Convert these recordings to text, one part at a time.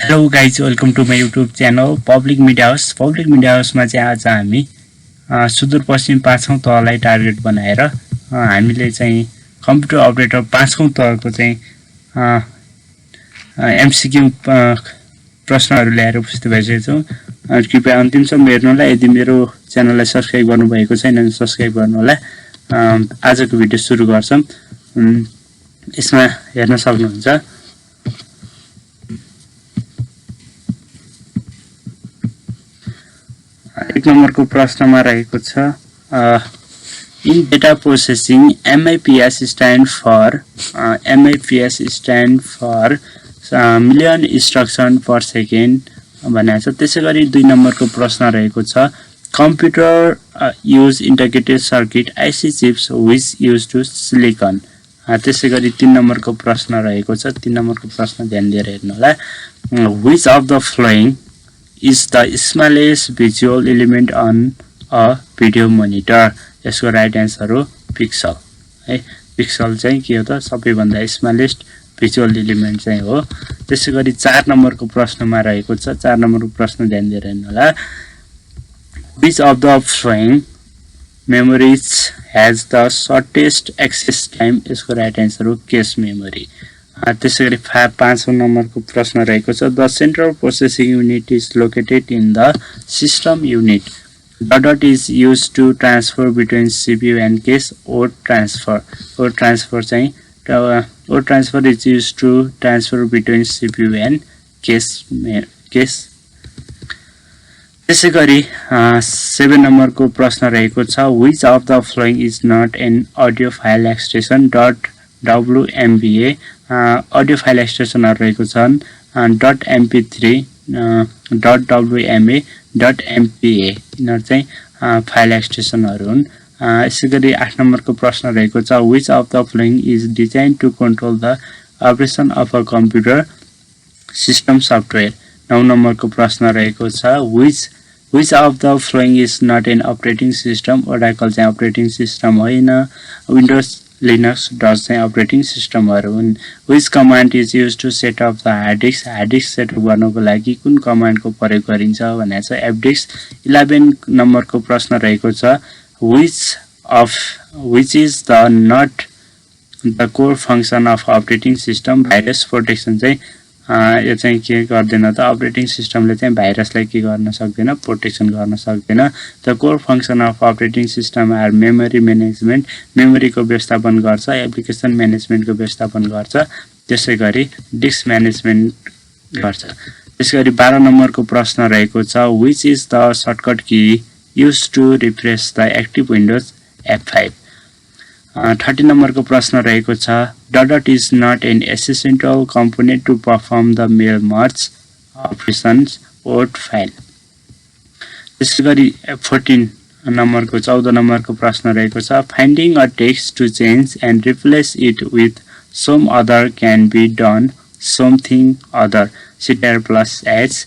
Hello guys, welcome to my YouTube channel public media house. Public media हाउसमा चाहिँ आज हामी सुदूरपश्चिम 5औं तहलाई टार्गेट बनाएर हामीले चाहिँ कम्प्युटर अपरेटर 5औं तहको चाहिँ एमसिक्यू प्रश्नहरू ल्याएर उपस्थित भइसकेको छौँ। कृपया अन्तिमसम्म हेर्नु होला। यदि मेरो च्यानललाई सब्सक्राइब गर्नुभएको छैन भने सब्सक्राइब गर्नु होला। आजको भिडियो सुरु गर्छौँ। यसमा हेर्न सक्नुहुन्छ। एक नम्बरको प्रश्नमा रहेको छ, in data processing MIPS stand for million instruction per second भनेको छ। त्यसै गरी 2 नम्बरको प्रश्न रहेको छ, computer use integrated circuit IC chips which use to silicon. त्यसै गरी 3 नम्बरको प्रश्न रहेको छ। 3 नम्बरको प्रश्न ध्यान दिएर हेर्नु होला। Which of the flowing is the smallest visual element on a video monitor। यसको राइट एन्सर हो पिक्सल है। पिक्सल चाहिँ के हो त, सबैभन्दा स्मलेस्ट भिजुअल एलिमेन्ट चाहिँ हो। त्यसै गरी 4 नम्बरको प्रश्नमा रहेको छ। 4 नम्बरको प्रश्न ध्यान दिएर हेर्नु होला। Which of the following memories has the shortest access time. यसको राइट एन्सर हो केस मेमोरी। त्यसै गरी 5औं नम्बरको प्रश्न रहेको छ, the central processing unit is located in the system unit. Dot is use to transfer between CPU and cache. ओड ट्रान्सफर चाहिँ ओड transfer is use to transfer between CPU and cache. त्यसै गरी 7 नम्बरको प्रश्न रहेको छ, which of the following is not an audio file extension. .wmba audio file एक्सटेन्सनहरू रहेको छन्। .mp3 .wma .mpa यिनीहरू चाहिँ फाइल एक्सटेन्सनहरू हुन्। यसै गरी 8 नम्बरको प्रश्न रहेको छ, which of the following is design to control the operation of a computer system software. 9 नम्बरको प्रश्न रहेको छ, which of the following is not an operating system. Oracle चाहिँ अपरेटिङ सिस्टम होइन। विन्डोज लिनक्स डस चाहिँ अपरेटिङ सिस्टमहरू हुन्। Which command is use to set up the hard disk setup गर्नको लागि कुन कमान्डको प्रयोग गरिन्छ भनेको छ एफडिस्क। 11 नम्बरको प्रश्न रहेको छ, which is the not the core function of operating system. Virus protection चाहिँ यो चाहिँ के गर्दैन त, अपरेटिङ सिस्टमले चाहिँ भाइरसलाई के गर्न सक्दैन, प्रोटेक्सन गर्न सक्दैन। The core function of operating system are memory management, मेमोरीको व्यवस्थापन गर्छ। एप्लिकेसन म्यानेजमेन्टको व्यवस्थापन गर्छ। त्यसै गरी डिस्क म्यानेजमेन्ट गर्छ। त्यसै गरी 12 नम्बरको प्रश्न रहेको छ, which is the shortcut key use to refresh the active windows F5। 30 नम्बरको प्रश्न रहेको छ, that is not an essential component to perform the mail merge operations odd file. त्यसै गरी 14 नम्बरको प्रश्न रहेको छ, finding a text to change and replace it with some other can be done something other CTR plus H।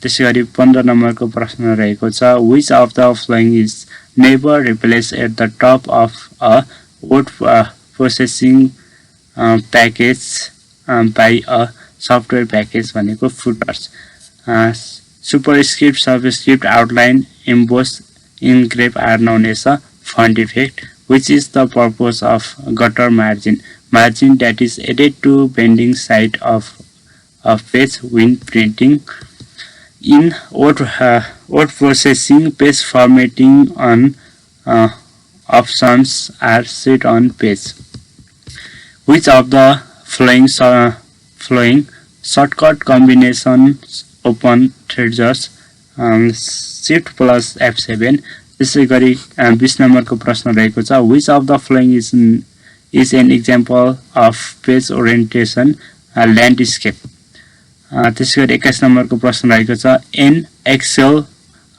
त्यसै गरी 15 नम्बरको प्रश्न रहेको छ, which of the following is never replace at the top of a word processing package by a software package भनेको footers. Superscript, subscript, outline, emboss, engrave are known as a font effect. Which is the purpose of gutter margin that is added to bending side of a page when printing। In word processing, page formatting on options are set on page। Which of the following shortcut combinations open triggers Shift plus F7। त्यसै गरी 20 नम्बरको प्रश्न रहेको छ, which of the following is an example of page orientation landscape। त्यसै गरी 21 नम्बरको प्रश्न रहेको छ, an Excel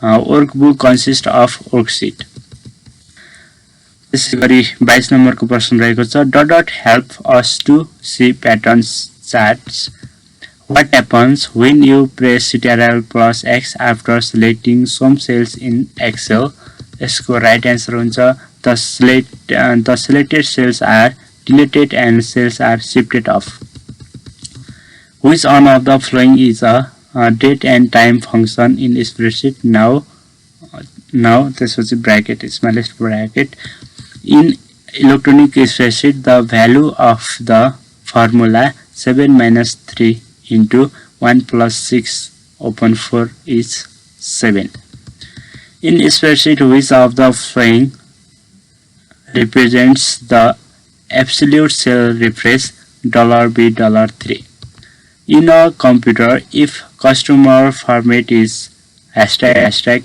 workbook consist of worksheet. त्यसै गरी 22 नम्बरको प्रश्न रहेको छ, dot help us to see patterns charts. What happens when you press CTRL plus X after selecting some cells in Excel. यसको राइट एन्सर हुन्छ the selected cells are deleted and cells are shifted off। Which one of the following is a date and time function in spreadsheet? Now त्यसपछि bracket smallest bracket. In electronic spreadsheet, the value of the formula 7 minus 3 into 1 plus 6 open 4 is 7. In spreadsheet, which of the following represents the absolute cell refresh $B $3? In a computer, if customer format is hashtag,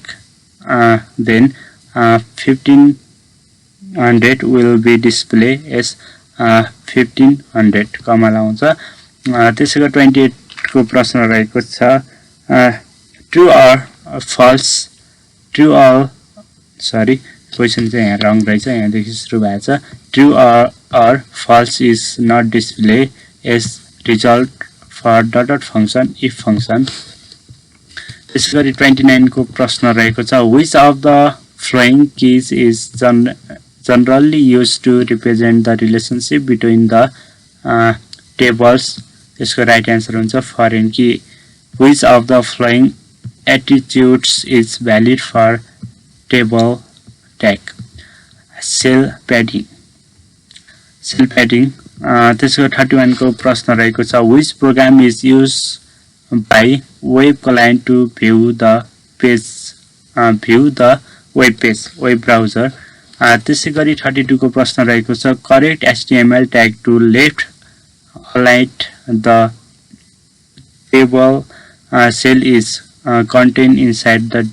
then 1500 will be displayed as 1500 Kamala हुन्छ। त्यसैको 28 को प्रश्न रहेको छ true or falls question चाहिँ यहाँ रङ रहेछ, यहाँदेखि सुरु भएको छ true or false is not display as result for that function if function. त्यसैगरी 29 को प्रश्न रहेको छ which of the following keys is generally used to represent the relationship between the tables? त्यसको राइट आन्सर हुन्छ foreign key. Which of the following attitudes is valid for table tag? Cell padding. त्यसको 31 को प्रश्न रहेको छ which program is used by web client to view the web page web browser? त्यसैगरी 32 को प्रश्न रहेको छ correct HTML tag to left align the table cell is contained inside the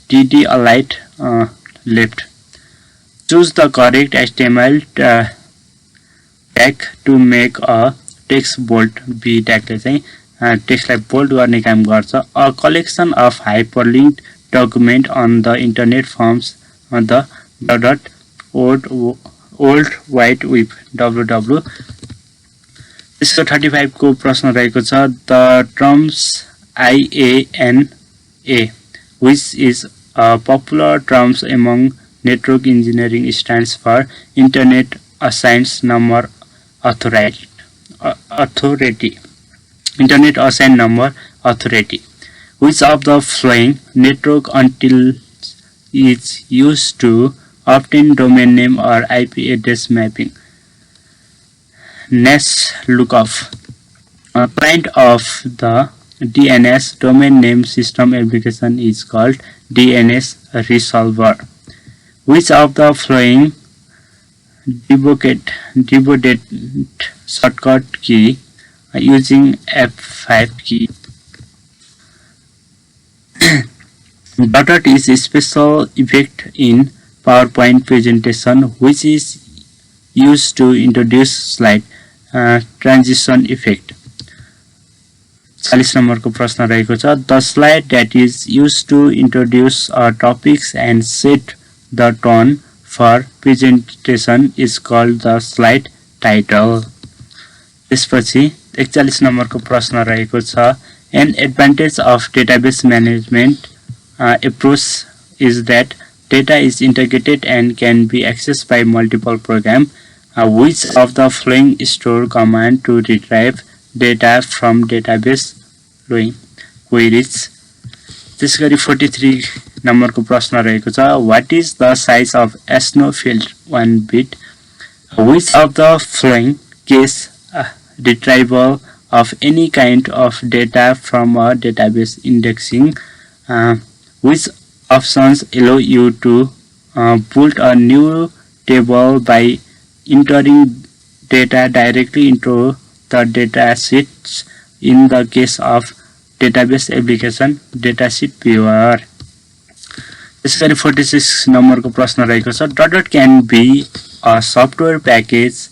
DD align left. Choose the correct HTML tag to make a text bold. B tag ले चाहिँ टेक्स्टलाई bold गर्ने काम गर्छ। A collection of hyperlinked document on the internet forms the old wide web www. त्यसको 35 को प्रश्न रहेको छ the terms IANA which is a popular terms among network engineering stands for Internet Assigned Number Authority. Internet Assigned Number Authority. Which of the following network until is used to obtain domain name or IP address mapping? NAS lookup. A client of the DNS domain name system application is called DNS resolver. Which of the following debugged shortcut key using F5 key? Dot is a special effect in PowerPoint presentation which is used to introduce slide transition effect. 40 number को प्रश्न रहेको छ the slide that is used to introduce topics and set the tone for presentation is called the slide title. त्यसपछि 41 number को प्रश्न रहेको छ an advantage of database management approach is that data is integrated and can be accessed by multiple programs. Which of the following store command to retrieve data from database queries? त्यसगरी 43 number को प्रश्न रहेको छ what is the size of SNO field 1 bit? Which of the following case retrieval of any kind of data from a database indexing? Which options allow you to build a new table by entering data directly into the data sheets in the case of database application datasheet viewer? त्यसैगरी 46 number को प्रश्न रहेको छ dot can be a software package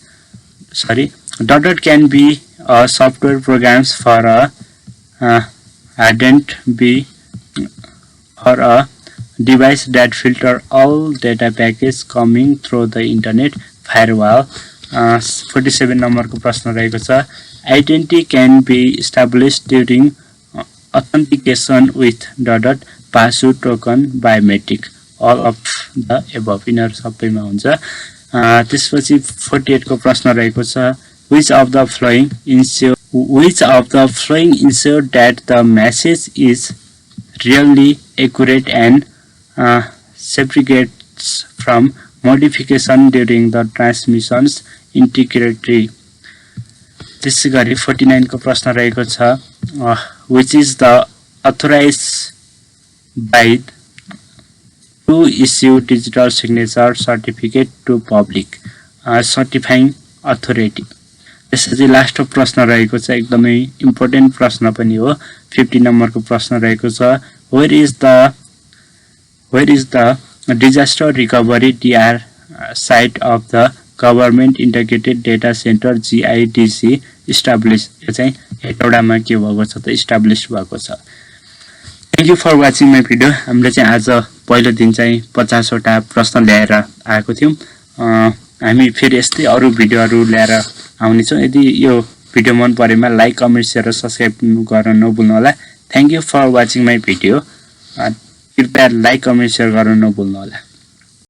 dot can be a software programs for a hadn't be or a device that filter all data packets coming through the internet firewall. 47 number को प्रश्न रहेको छ identity can be established during authentication with dot password token biometric. all of the above यिनीहरु सबैमा हुन्छ। त्यसपछि 48 को प्रश्न रहेको छ which of the following ensure Which of the following ensure that the message is really accurate and segregates from modification during the transmission's integrity? त्यसै गरी 49 को प्रश्न रहेको छ which is the authorized by to issue digital signature certificate to public certifying authority. त्यसपछि last प्रश्न रहेको छ एकदमै इम्पोर्टेन्ट प्रश्न पनि हो 50 नम्बरको प्रश्न रहेको छ where is the disaster recovery DR site of the Government Integrated Data Center GIDC established? यो चाहिँ हेटौडामा के भएको छ त इस्टाब्लिश भएको छ. Thank you for watching my video. हामीले चाहिँ आज पहिलो दिन चाहिँ 50 वटा प्रश्न ल्याएर आएको थियौं. हामी फेरि यस्तै अरु भिडियोहरु ल्याएर आउने छौं. यदि यो भिडियो मन परेमा लाइक कमेन्ट शेयर र सब्स्क्राइब गर्न नभुल्नु होला. Thank you for watching my video. कृपया लाइक कमेन्ट शेयर गर्न नभुल्नु होला.